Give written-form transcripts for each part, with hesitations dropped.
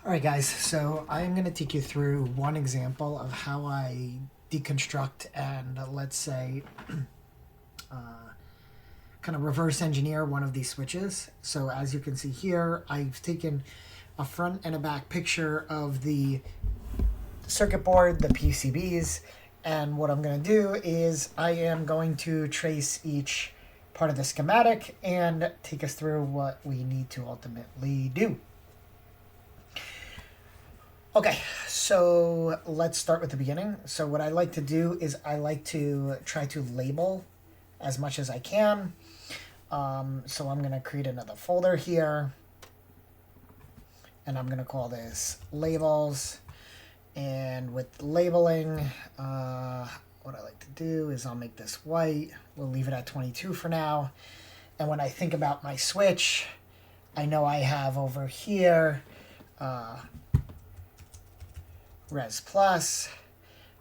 All right, guys, so I'm going to take you through one example of how I deconstruct and, let's say, kind of reverse engineer one of these switches. So as you can see here, I've taken a front and a back picture of the circuit board, the PCBs, and what I'm going to do is I am going to trace each part of the schematic and take us through what we need to ultimately do. Okay, so let's start with the beginning. So what I like to do is I like to try to label as much as I can. So I'm going to create another folder here, and I'm going to call this labels. And with labeling, what I like to do is I'll make this white. We'll leave it at 22 for now. And when I think about my switch, I know I have over here res plus.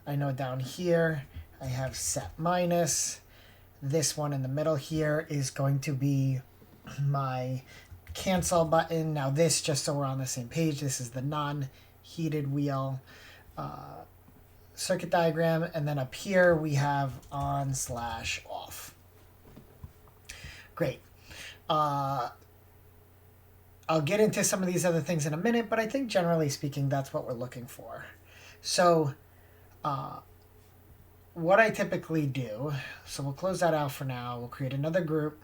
I know down here I have set minus. This one in the middle here is going to be my cancel button. Now this, just so we're on the same page, this is the non-heated wheel circuit diagram, and then up here we have on/off. Great. I'll get into some of these other things in a minute, but I think generally speaking that's what we're looking for. So what I typically do, so we'll close that out for now. We'll create another group,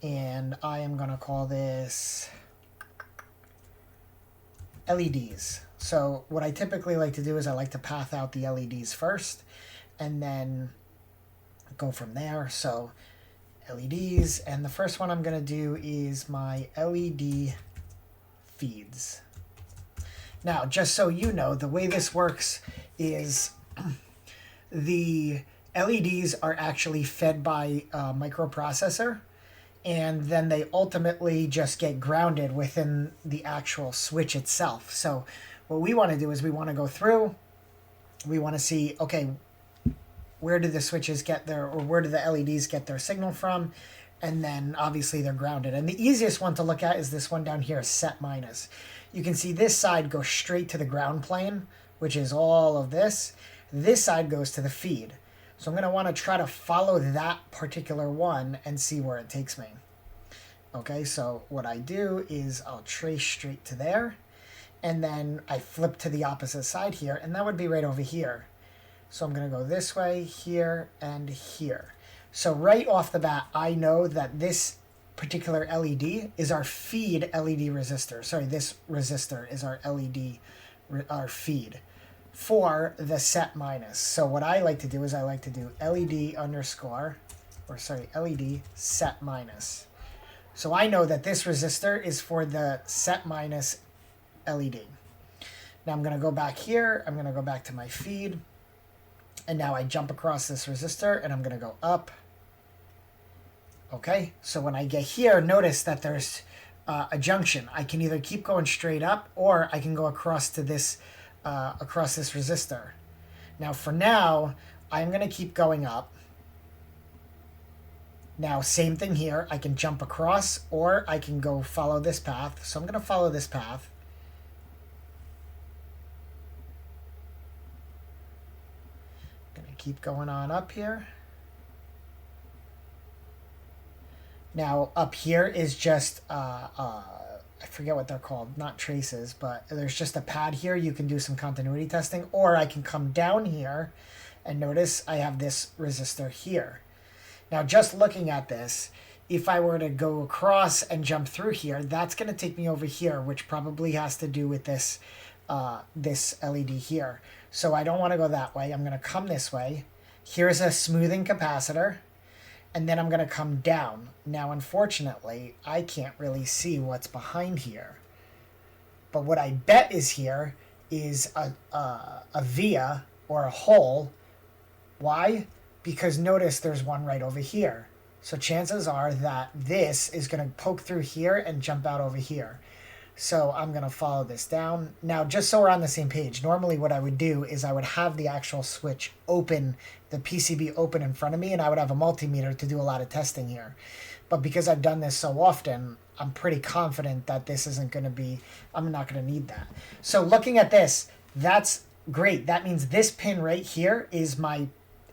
and I am going to call this LEDs. So what I typically like to do is I like to path out the LEDs first and then go from there. So LEDs, and the first one I'm going to do is my LED feeds. Now, just so you know, the way this works is the LEDs are actually fed by a microprocessor, and then they ultimately just get grounded within the actual switch itself. So what we want to do is we want to go through, we want to see, okay, where do the switches get their, or where do the LEDs get their signal from? And then obviously they're grounded. And the easiest one to look at is this one down here, set minus. You can see this side goes straight to the ground plane, which is all of this. This side goes to the feed. So I'm going to want to try to follow that particular one and see where it takes me. Okay, so what I do is I'll trace straight to there, and then I flip to the opposite side here, and that would be right over here. So I'm going to go this way, here, and here. So right off the bat, I know that this particular LED is our feed LED resistor. Sorry, this resistor is our LED, our feed for the set minus. So what I like to do is I like to do LED underscore, or sorry, LED set minus. So I know that this resistor is for the set minus LED. Now I'm going to go back here. I'm going to go back to my feed. And now I jump across this resistor, and I'm going to go up. Okay, so when I get here, notice that there's a junction. I can either keep going straight up, or I can go across to this resistor. Now for now, I'm going to keep going up. Now same thing here. I can jump across, or I can go follow this path. So I'm going to follow this path. I'm going to keep going on up here. Now up here is just, I forget what they're called, not traces, but there's just a pad here. You can do some continuity testing, or I can come down here and notice I have this resistor here. Now just looking at this, if I were to go across and jump through here, that's going to take me over here, which probably has to do with this, this LED here. So I don't want to go that way. I'm going to come this way. Here's a smoothing capacitor. And then I'm going to come down. Now, unfortunately, I can't really see what's behind here. But what I bet is here is a via, or a hole. Why? Because notice there's one right over here. So chances are that this is going to poke through here and jump out over here. So I'm going to follow this down. Now, just so we're on the same page, normally what I would do is I would have the actual switch open, the PCB open in front of me, and I would have a multimeter to do a lot of testing here. But because I've done this so often, I'm pretty confident that this isn't going to be, I'm not going to need that. So looking at this, that's great. That means this pin right here is my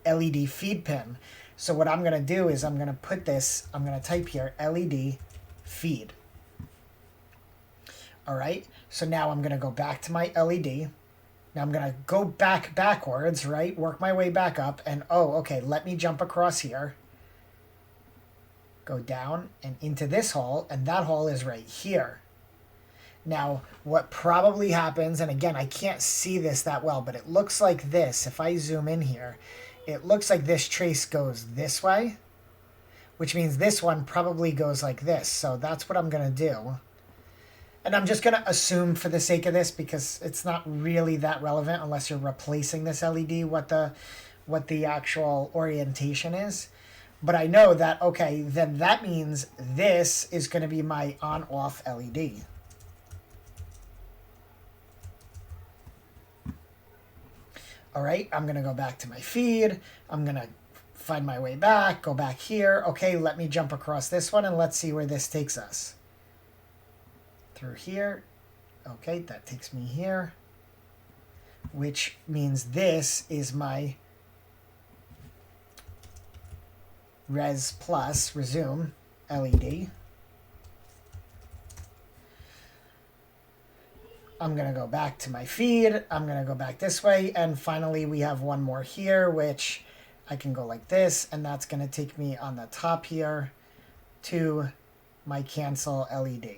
LED feed pin. So what I'm going to do is I'm going to put this, I'm going to type here LED feed. All right. So now I'm going to go back to my LED. Now I'm going to go backwards, right? Work my way back up and, oh, okay, let me jump across here. Go down and into this hole, and that hole is right here. Now, what probably happens, and again, I can't see this that well, but it looks like this. If I zoom in here, it looks like this trace goes this way, which means this one probably goes like this. So that's what I'm going to do. And I'm just going to assume for the sake of this, because it's not really that relevant unless you're replacing this LED, what the actual orientation is. But I know that, okay, then that means this is going to be my on-off LED. All right, I'm going to go back to my feed. I'm going to find my way back, go back here. Okay, let me jump across this one, and let's see where this takes us. Through here. Okay, that takes me here, which means this is my Res Plus Resume LED. I'm going to go back to my feed. I'm going to go back this way. And finally, we have one more here, which I can go like this. And that's going to take me on the top here to my cancel LED.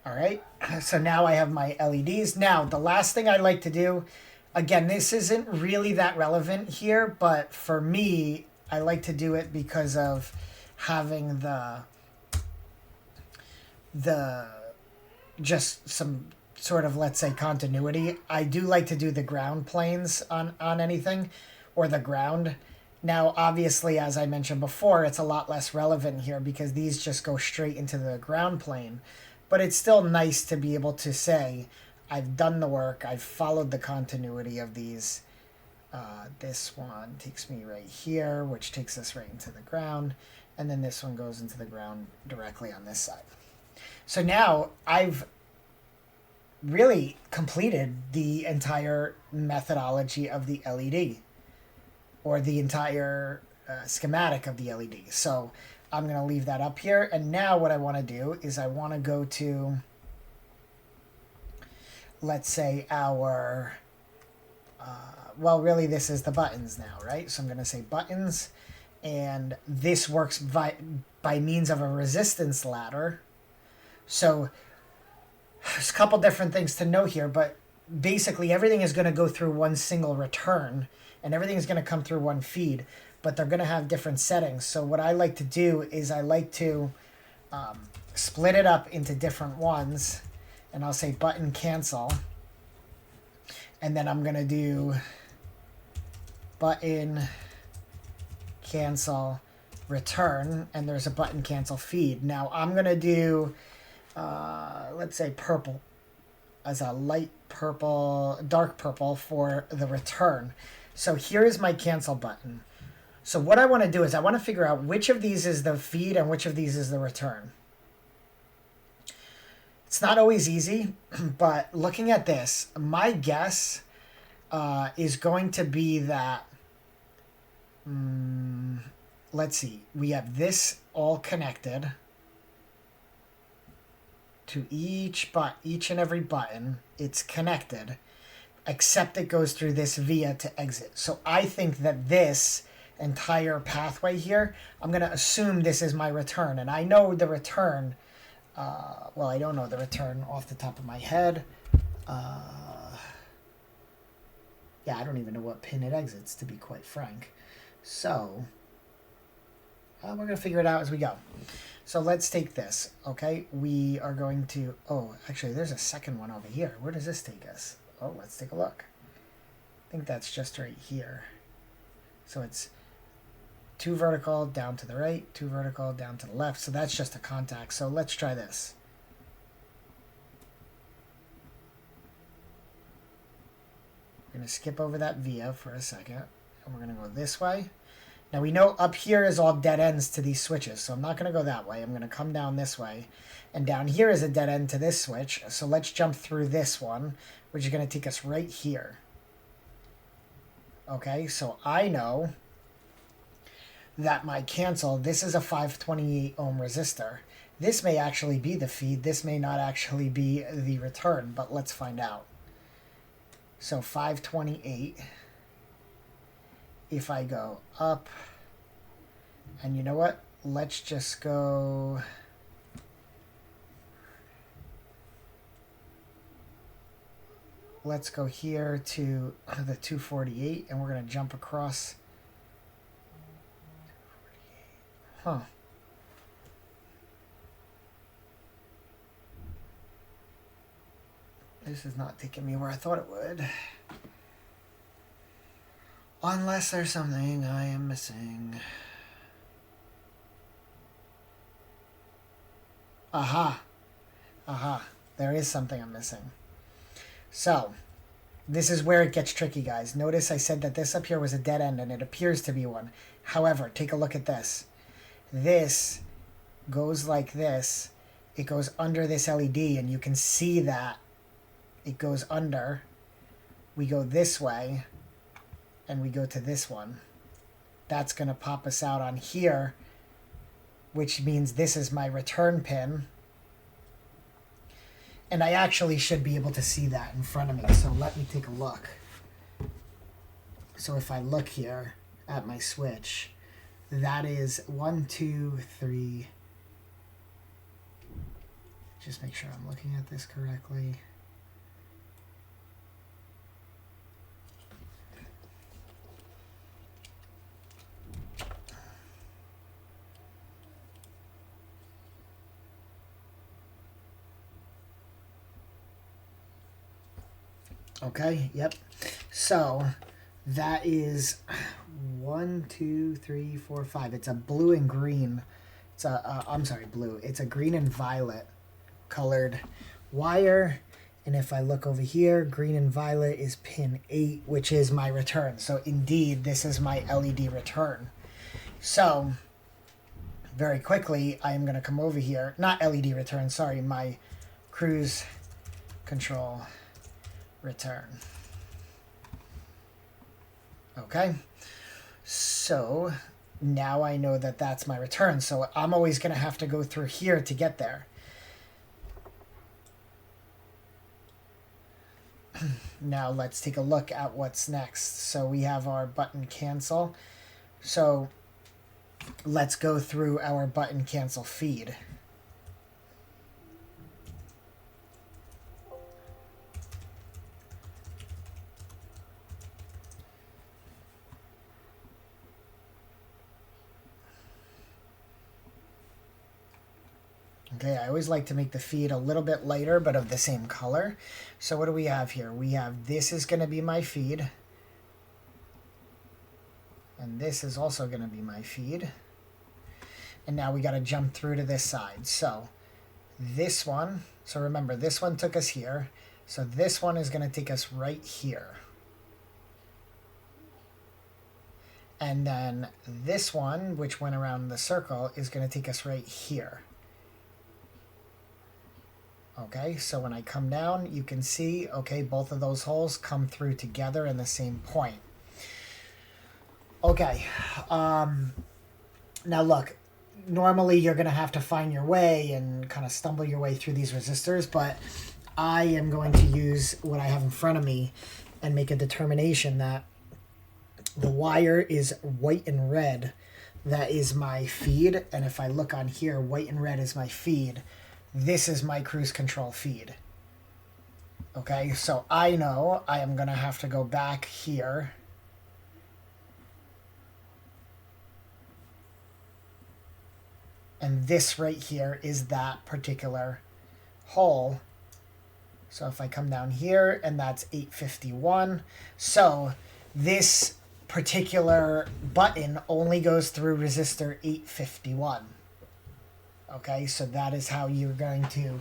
All right, so now I have my LEDs. Now, the last thing I like to do, again, this isn't really that relevant here, but for me, I like to do it because of having the just some sort of, let's say, continuity. I do like to do the ground planes on anything, or the ground. Now, obviously, as I mentioned before, it's a lot less relevant here because these just go straight into the ground plane. But it's still nice to be able to say, I've done the work, I've followed the continuity of these. This one takes me right here, which takes us right into the ground. And then this one goes into the ground directly on this side. So now I've really completed the entire methodology of the LED, or the entire schematic of the LED. So I'm going to leave that up here. And now what I want to do is I want to go to, let's say, our, well, really this is the buttons now, right? So I'm going to say buttons, and this works by means of a resistance ladder. So there's a couple different things to know here, but basically everything is going to go through one single return, and everything is going to come through one feed. But they're going to have different settings. So what I like to do is I like to split it up into different ones. And I'll say button cancel. And then I'm going to do button cancel return. And there's a button cancel feed. Now I'm going to do, let's say purple as a light purple, dark purple for the return. So here is my cancel button. So what I want to do is I want to figure out which of these is the feed and which of these is the return. It's not always easy, but looking at this, my guess is going to be that, let's see, we have this all connected to each and every button. It's connected, except it goes through this via to exit. So I think that this entire pathway here, I'm going to assume this is my return. And I know the return, well, I don't know the return off the top of my head. Yeah, I don't even know what pin it exits, to be quite frank. So we're going to figure it out as we go. So let's take this, okay? We are going to, oh, actually, there's a second one over here. Where does this take us? Oh, let's take a look. I think that's just right here. So it's 2 vertical down to the right, 2 vertical down to the left. So that's just a contact. So let's try this. We're going to skip over that via for a second. And we're going to go this way. Now we know up here is all dead ends to these switches, so I'm not going to go that way. I'm going to come down this way. And down here is a dead end to this switch, so let's jump through this one, which is going to take us right here. Okay, so I know that my cancel, this is a 528 ohm resistor. This may actually be the feed, this may not actually be the return, but let's find out. So 528, if I go up, and you know what? Let's just go... Let's go here to the 248, and we're going to jump across. Huh. This is not taking me where I thought it would. Unless there's something I am missing. Aha. Aha. There is something I'm missing. So, this is where it gets tricky, guys. Notice I said that this up here was a dead end, and it appears to be one. However, take a look at this. This goes like this. It goes under this LED, and you can see that it goes under. We go this way, and we go to this one. That's going to pop us out on here, which means this is my return pin. And I actually should be able to see that in front of me, so let me take a look. So if I look here at my switch, that is 1, 2, 3. Just make sure I'm looking at this correctly. Okay, yep. So that is 1, 2, 3, 4, 5. It's a blue and green. It's a, I'm sorry, blue. It's a green and violet colored wire. And if I look over here, green and violet is pin 8, which is my return. So indeed, this is my LED return. So very quickly, I am going to come over here. Not LED return, sorry, my cruise control return. Okay, so now I know that that's my return. So I'm always going to have to go through here to get there. Now let's take a look at what's next. So we have our button cancel. So let's go through our button cancel feed. Okay, I always like to make the feed a little bit lighter, but of the same color. So what do we have here? We have, this is going to be my feed. And this is also going to be my feed. And now we got to jump through to this side. So this one, so remember, this one took us here. So this one is going to take us right here. And then this one, which went around the circle, is going to take us right here. Okay, so when I come down, you can see, okay, both of those holes come through together in the same point. Okay, now look, normally you're going to have to find your way and kind of stumble your way through these resistors, but I am going to use what I have in front of me and make a determination that the wire is white and red. That is my feed, and if I look on here, white and red is my feed. This is my cruise control feed. Okay, so I know I am going to have to go back here. And this right here is that particular hole. So if I come down here, and that's 851. So this particular button only goes through resistor 851. Okay, so that is how you're going to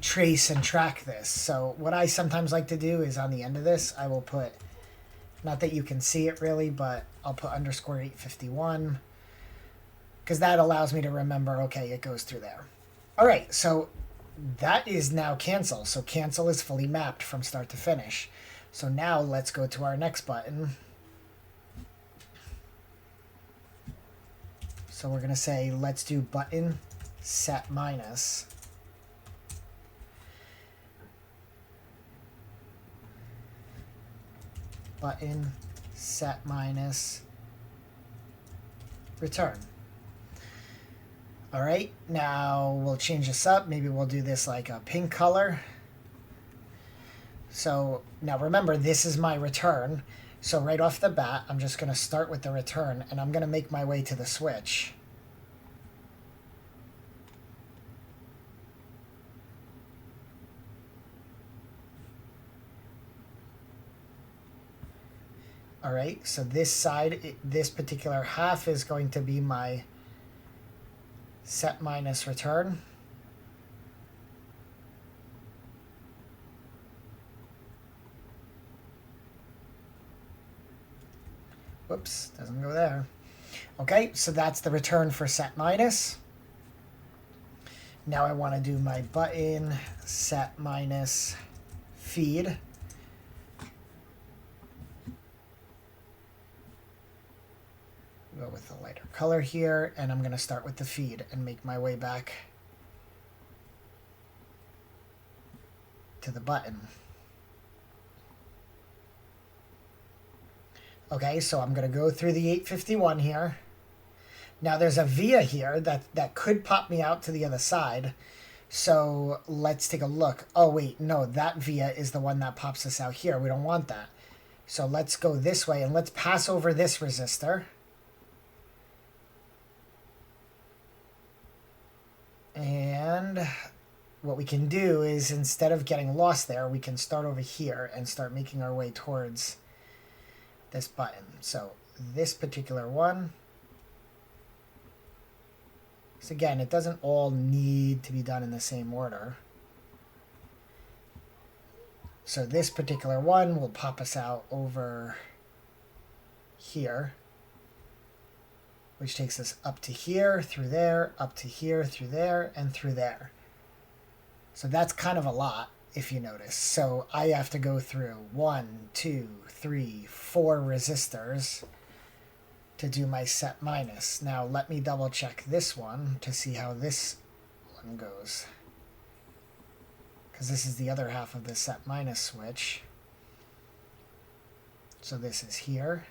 trace and track this. So what I sometimes like to do is on the end of this, I will put, not that you can see it really, but I'll put underscore 851 because that allows me to remember, okay, it goes through there. All right, so that is now cancel. So cancel is fully mapped from start to finish. So now let's go to our next button. So we're going to say, let's do button set minus. Button set minus return. All right, now we'll change this up. Maybe we'll do this like a pink color. So now remember, this is my return. So right off the bat, I'm just going to start with the return, and I'm going to make my way to the switch. All right, so this side, this particular half is going to be my set minus return. Whoops, doesn't go there. Okay, so that's the return for set minus. Now I want to do my button set minus feed. Go with a lighter color here, and I'm going to start with the feed and make my way back to the button. Okay, so I'm going to go through the 851 here. Now there's a via here that could pop me out to the other side. So let's take a look. Oh wait, no, that via is the one that pops us out here. We don't want that. So let's go this way and let's pass over this resistor. And what we can do is, instead of getting lost there, we can start over here and start making our way towards this button. So this particular one. So again, it doesn't all need to be done in the same order. So this particular one will pop us out over here, which takes us up to here, through there, up to here, through there, and through there. So that's kind of a lot, if you notice. So I have to go through 1, 2, 3, 4 resistors to do my set minus. Now let me double check this one to see how this one goes, because this is the other half of the set minus switch. So this is here.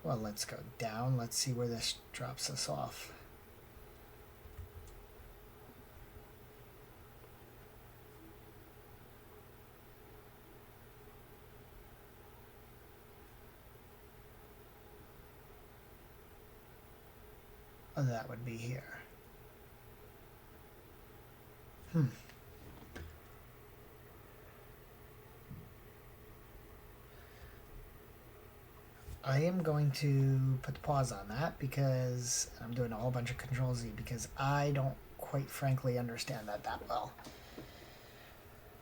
Well, let's go down. Let's see where this drops us off. Oh, that would be here. I am going to put pause on that because I'm doing a whole bunch of Control-Z because I don't quite frankly understand that well.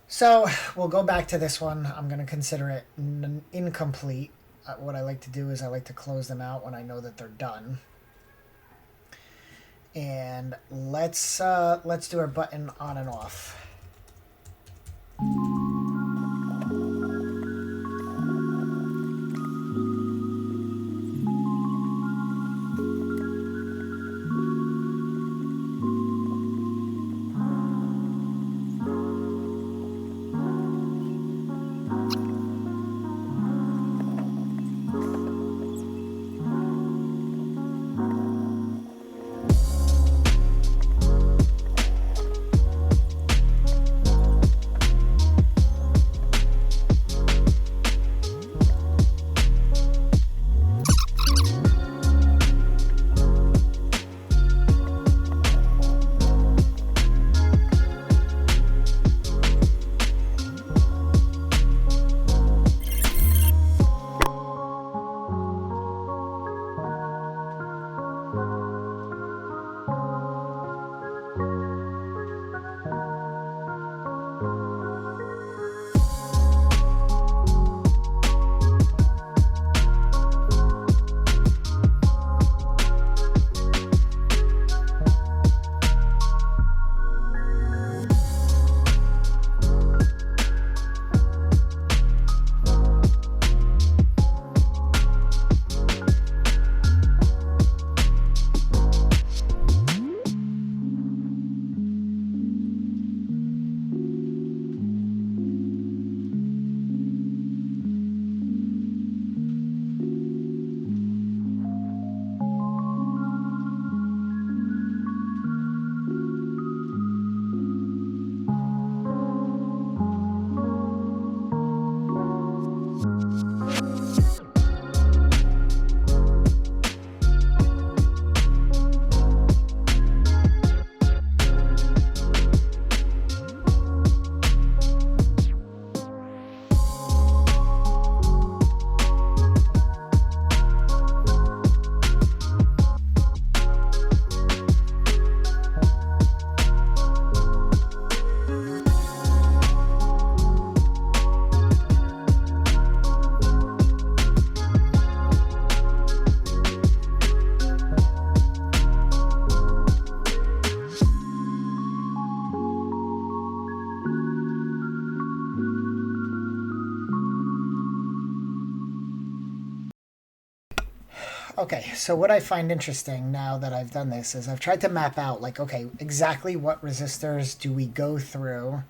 So we'll go back to this one. I'm going to consider it incomplete. What I like to do is I like to close them out when I know that they're done. And let's do our button on and off. Okay, so what I find interesting now that I've done this is I've tried to map out, like, okay, exactly what resistors do we go through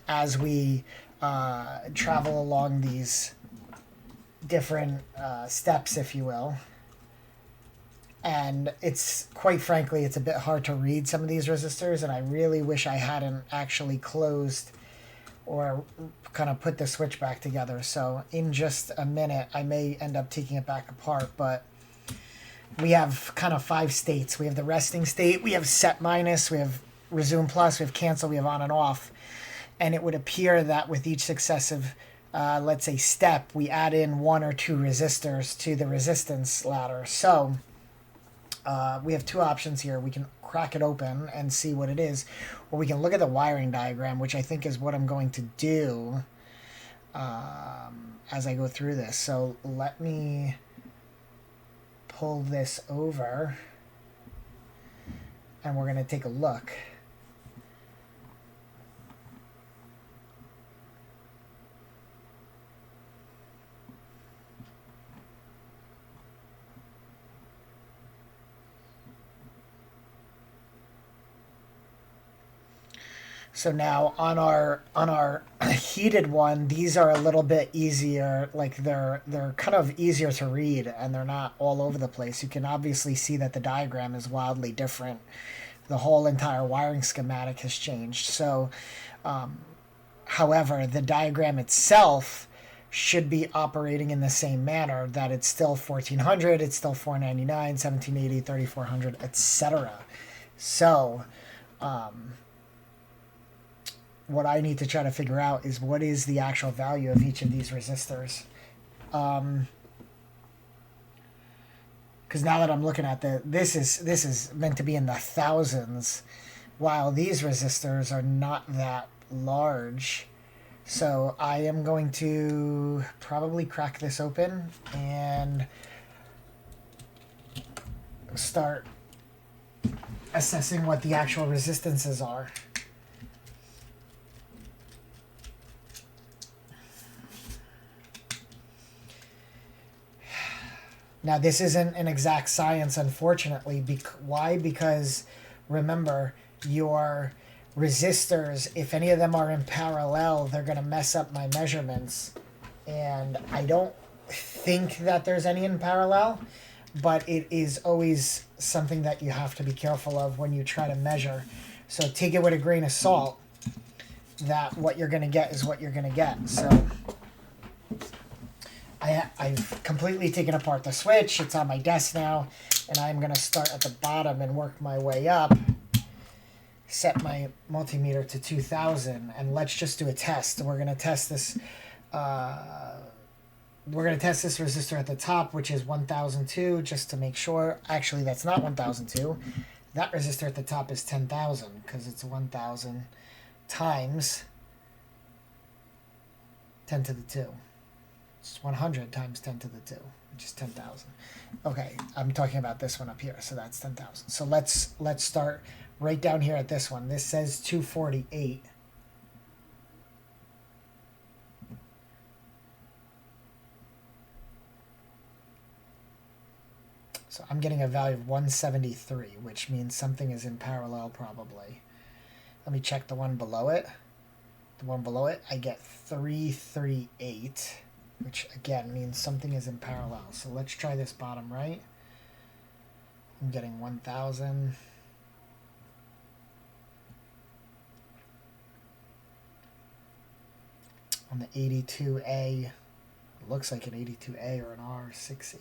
as we travel along these different steps, if you will. And it's, quite frankly, it's a bit hard to read some of these resistors, and I really wish I hadn't actually closed or kind of put the switch back together. So in just a minute, I may end up taking it back apart, but we have kind of 5 states. We have the resting state, we have set minus, we have resume plus, we have cancel, we have on and off. And it would appear that with each successive, let's say, step, we add in 1 or 2 resistors to the resistance ladder. So we have 2 options here. We can crack it open and see what it is, or we can look at the wiring diagram, which I think is what I'm going to do as I go through this. So let me pull this over and we're going to take a look. So now on our heated one, these are a little bit easier. Like they're kind of easier to read, and they're not all over the place. You can obviously see that the diagram is wildly different. The whole entire wiring schematic has changed. So, however, the diagram itself should be operating in the same manner. That it's still 1400, it's still 499, 1780, 3400, etc. So. What I need to try to figure out is what is the actual value of each of these resistors. Because now that I'm looking at this is meant to be in the thousands, while these resistors are not that large. So I am going to probably crack this open and start assessing what the actual resistances are. Now, this isn't an exact science, unfortunately. Why? Because, remember, your resistors, if any of them are in parallel, they're going to mess up my measurements. And I don't think that there's any in parallel, but it is always something that you have to be careful of when you try to measure. So take it with a grain of salt that what you're going to get is what you're going to get. So I've completely taken apart the switch. It's on my desk now, and I'm going to start at the bottom and work my way up. Set my multimeter to 2000, and let's just do a test. We're going to test this. We're going to test this resistor at the top, which is 1002, just to make sure. Actually, that's not 1002. That resistor at the top is 10,000 because it's 1000 times 10 to the 2. It's 100 times 10 to the 2, which is 10,000. Okay, I'm talking about this one up here, so that's 10,000. So let's start right down here at this one. This says 248. So I'm getting a value of 173, which means something is in parallel probably. Let me check the one below it. The one below it, I get 338. Which again means something is in parallel. So let's try this bottom right. I'm getting 1000. On the 82A, looks like an 82A or an R680.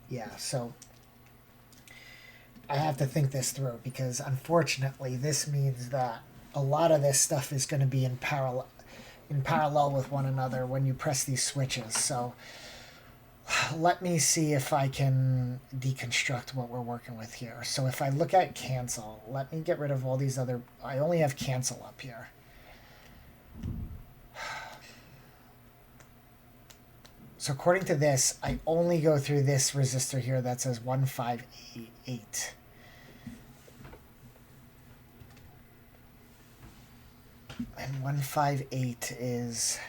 Yeah, so I have to think this through because unfortunately this means that a lot of this stuff is going to be in parallel with one another when you press these switches. So let me see if I can deconstruct what we're working with here. So if I look at cancel, let me get rid of all these other. I only have cancel up here. So according to this, I only go through this resistor here that says 1588. And 158 is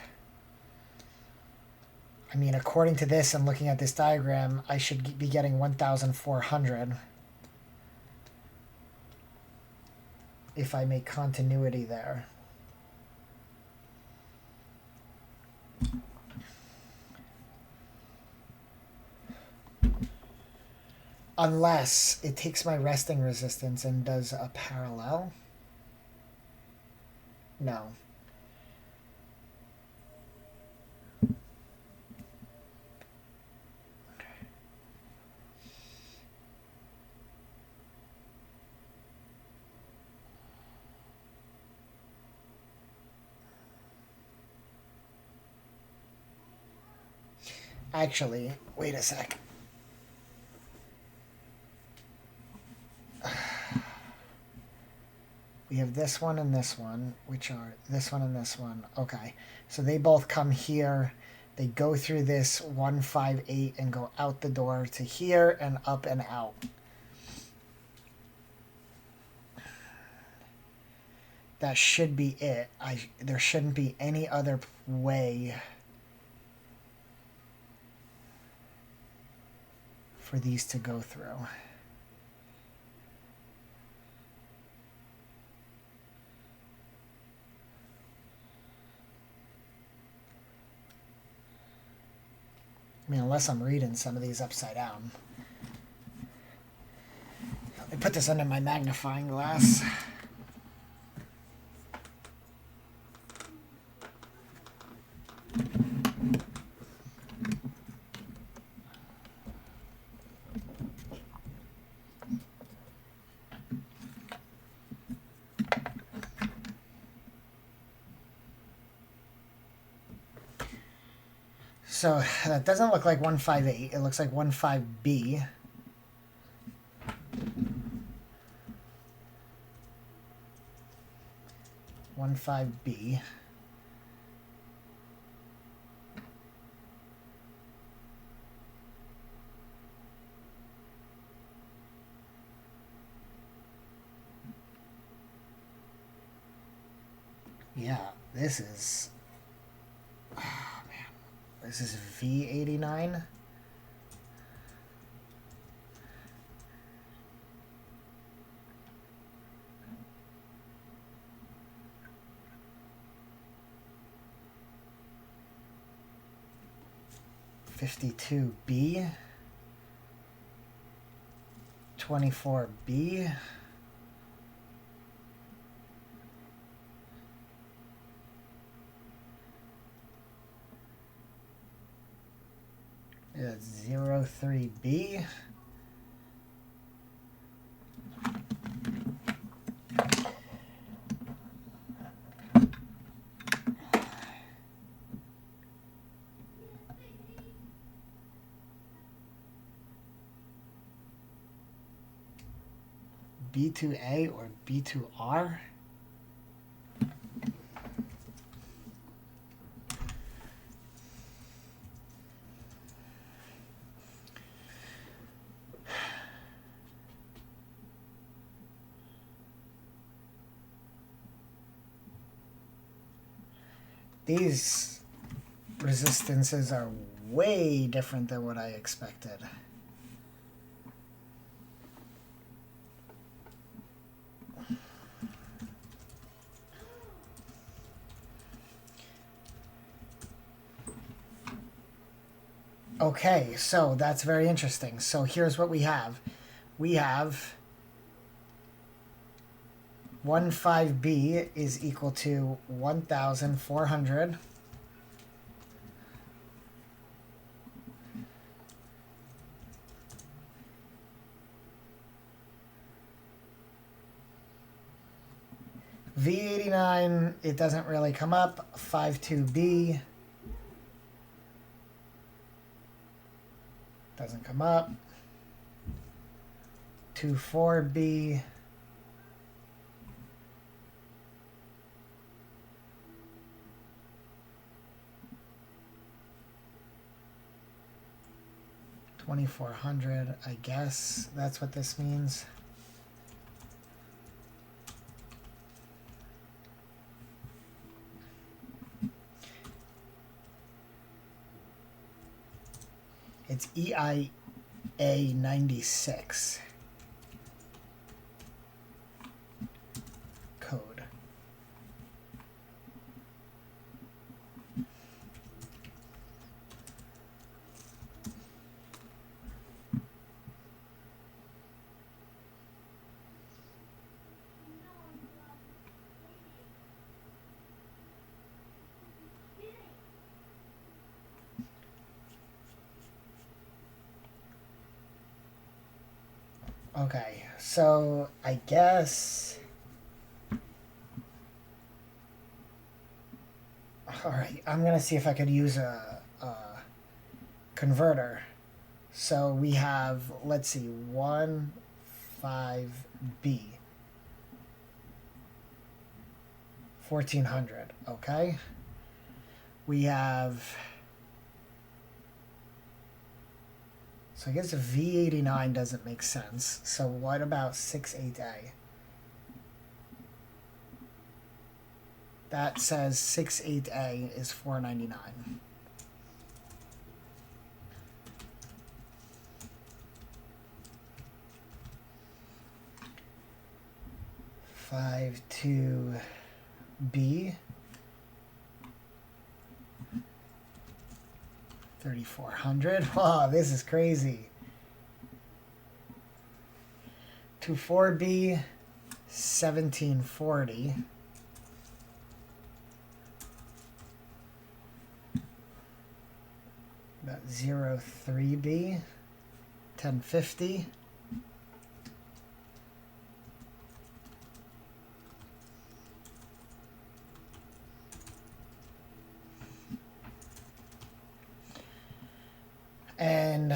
I mean, according to this and looking at this diagram, I should be getting 1,400 if I make continuity there. Unless it takes my resting resistance and does a parallel. No. Actually, wait a sec. We have this one and this one, which are this one and this one. Okay, so they both come here. They go through this 158 and go out the door to here and up and out. That should be it. There shouldn't be any other way for these to go through. I mean, unless I'm reading some of these upside down. Let me put this under my magnifying glass. So that doesn't look like 158. It looks like 15B. One 5B. Yeah, this is... Oh, man. This is V89. $52B. $24B. Yeah, 03B. B2A or B2R. These resistances are way different than what I expected. Okay, so that's very interesting. So here's what we have. We have 15B is equal to 1,400. V89, it doesn't really come up. 52B doesn't come up. 24B. $2,400, I guess that's what this means. It's EIA 96 code. Okay, so I guess... Alright, I'm going to see if I could use a converter. So we have, let's see, 1, 5B. 1400, okay? We have... So I guess a V89 doesn't make sense. So what about 68A? That says 68A is 499. Five two B 3400. Wow, this is crazy. 24B 1740. About 03B 1050. And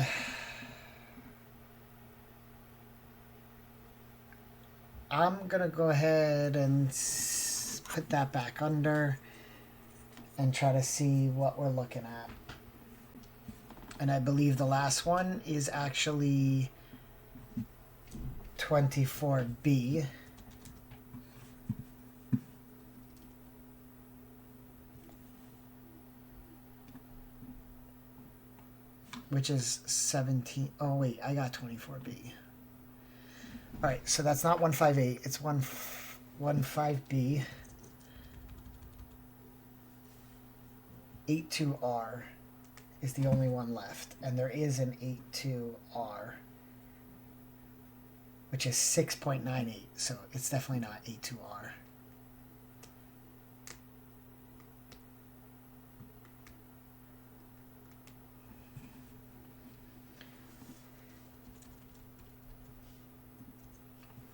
I'm going to go ahead and put that back under and try to see what we're looking at. And I believe the last one is actually 24B. Which is 17. Oh, wait, I got 24B. All right, so that's not 158. It's 15B. 82R is the only one left. And there is an 82R, which is 6.98. So it's definitely not 82R.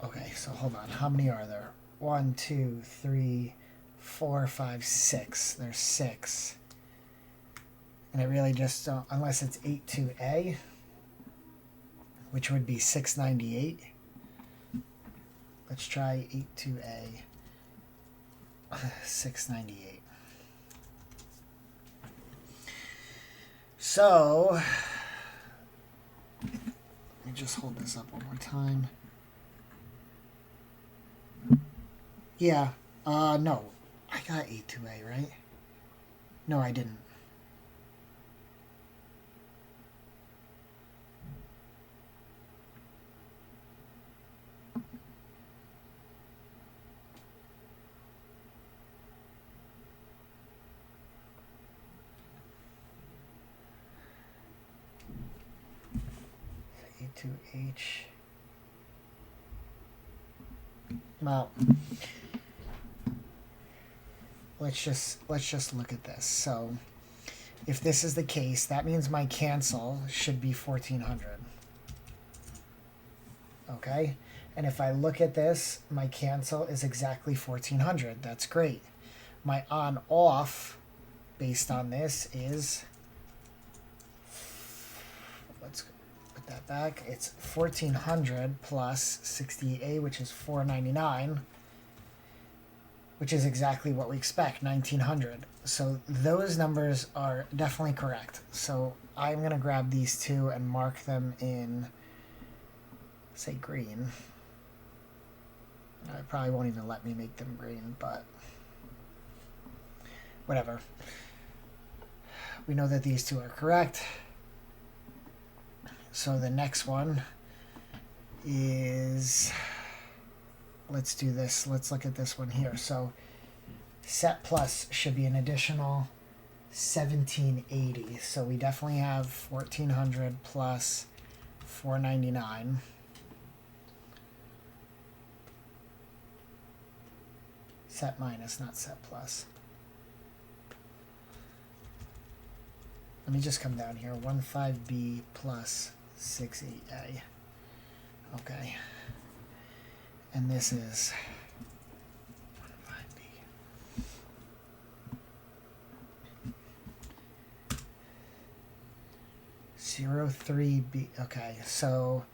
Okay, so hold on. How many are there? 1, 2, 3, 4, 5, 6. There's 6. And I really just don't, unless it's 82A, which would be 698. Let's try 82A. 698. So, let me just hold this up one more time. Yeah, no, I got A2A, right? No, I didn't. A2H. Well, let's just look at this. So if this is the case, that means my cancel should be 1400. Okay? And if I look at this, my cancel is exactly 1400. That's great. My on off based on this is, let's put that back. It's 1400 plus 68A, which is 499. Which is exactly what we expect, 1900. So those numbers are definitely correct. So I'm going to grab these two and mark them in, say, green. I probably won't even let me make them green, but whatever. We know that these two are correct. So the next one is, let's do this. Let's look at this one here. So set plus should be an additional 1780. So we definitely have 1400 plus 499. Set minus, not set plus. Let me just come down here. 15B plus 68A. Okay. And this is 15B. 03B. Okay, so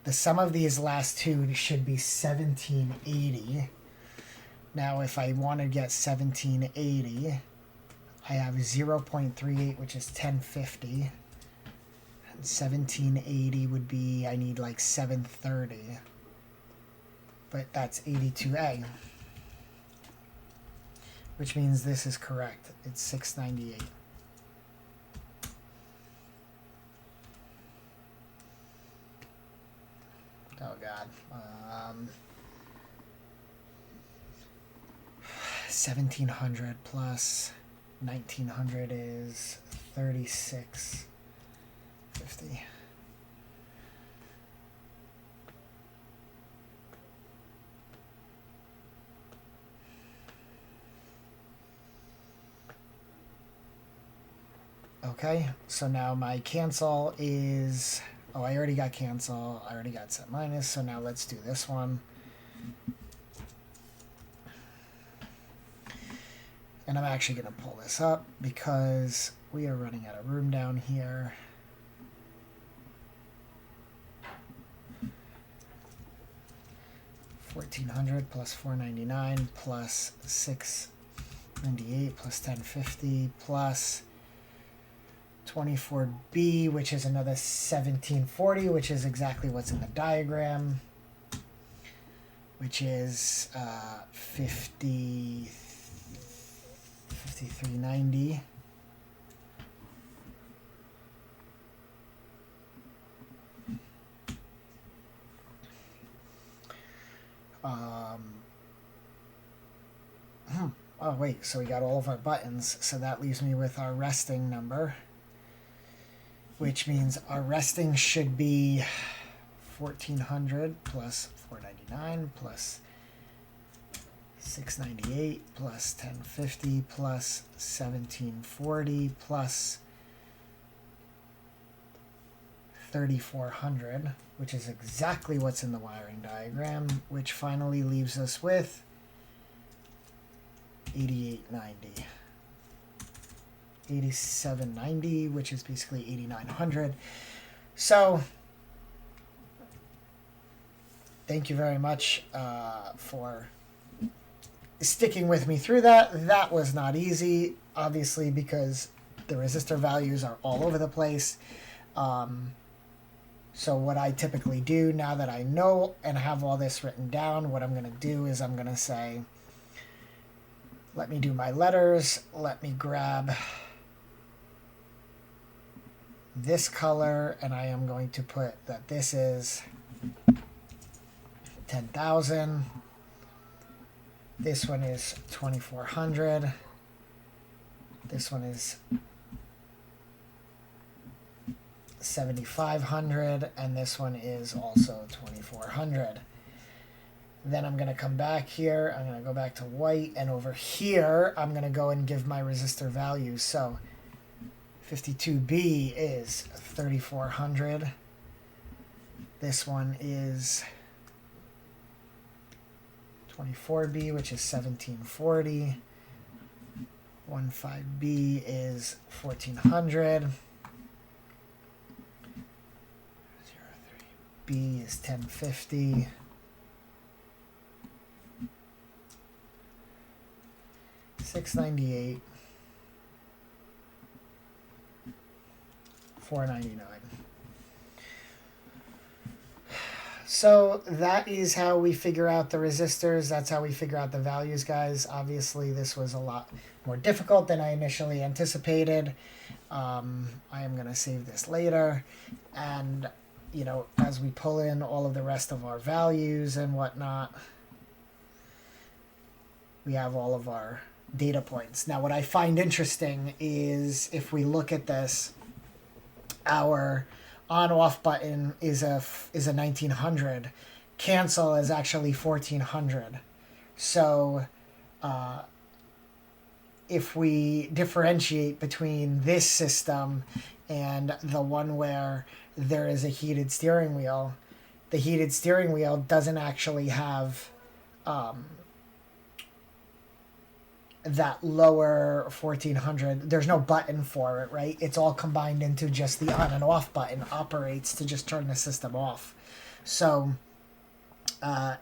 the sum of these last two should be 1780. Now, if I want to get 1780, I have 0.38, which is 1050. And 1780 would be, I need like 730. But that's 82A. Which means this is correct. It's 698. Oh God. 1700 plus 1900 is 3650. Okay, so now my cancel is, oh, I already got cancel, I already got set minus, so now let's do this one. And I'm actually going to pull this up because we are running out of room down here. $1,400 plus $499 plus $698 plus $1050 plus 24B, which is another 1740, which is exactly what's in the diagram, which is 5390. Oh wait, so we got all of our buttons, so that leaves me with our resting number, which means our resting should be 1400 plus 499 plus 698 plus 1050 plus 1740 plus 3400, which is exactly what's in the wiring diagram, which finally leaves us with 8890. 8790, which is basically 8900. So thank you very much for sticking with me through that. That was not easy, obviously, because the resistor values are all over the place. So what I typically do, now that I know and have all this written down, what I'm going to do is I'm going to say, let me do my letters, let me grab this color, and I am going to put that this is 10,000. This one is 2,400. This one is 7,500, and this one is also 2,400. Then I'm going to come back here, I'm going to go back to white, and over here I'm going to go and give my resistor values. So 52B is 3,400. This one is 24B, which is 1,740. 15B is 1,400. 03B is 1050. 698, 499. So that is how we figure out the resistors. That's how we figure out the values, guys. Obviously, this was a lot more difficult than I initially anticipated. I am going to save this later. And, you know, as we pull in all of the rest of our values and whatnot, we have all of our data points. Now, what I find interesting is if we look at this, our on-off button is a 1900. Cancel is actually 1400. So if we differentiate between this system and the one where there is a heated steering wheel, the heated steering wheel doesn't actually have that lower 1400. There's no button for it, right? It's all combined into just the on and off button, operates to just turn the system off. So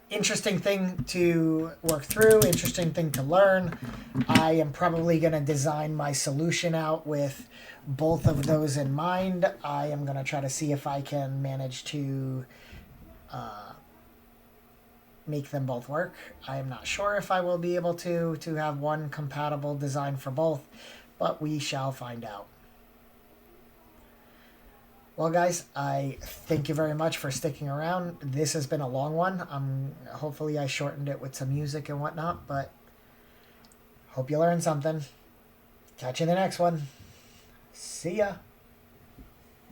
interesting thing to work through, interesting thing to learn. I am probably going to design my solution out with both of those in mind. I am going to try to see if I can manage to make them both work. I am not sure if I will be able to have one compatible design for both, but we shall find out. Well, guys, I thank you very much for sticking around. This has been a long one. Hopefully I shortened it with some music and whatnot, but hope you learned something. Catch you in the next one. See ya.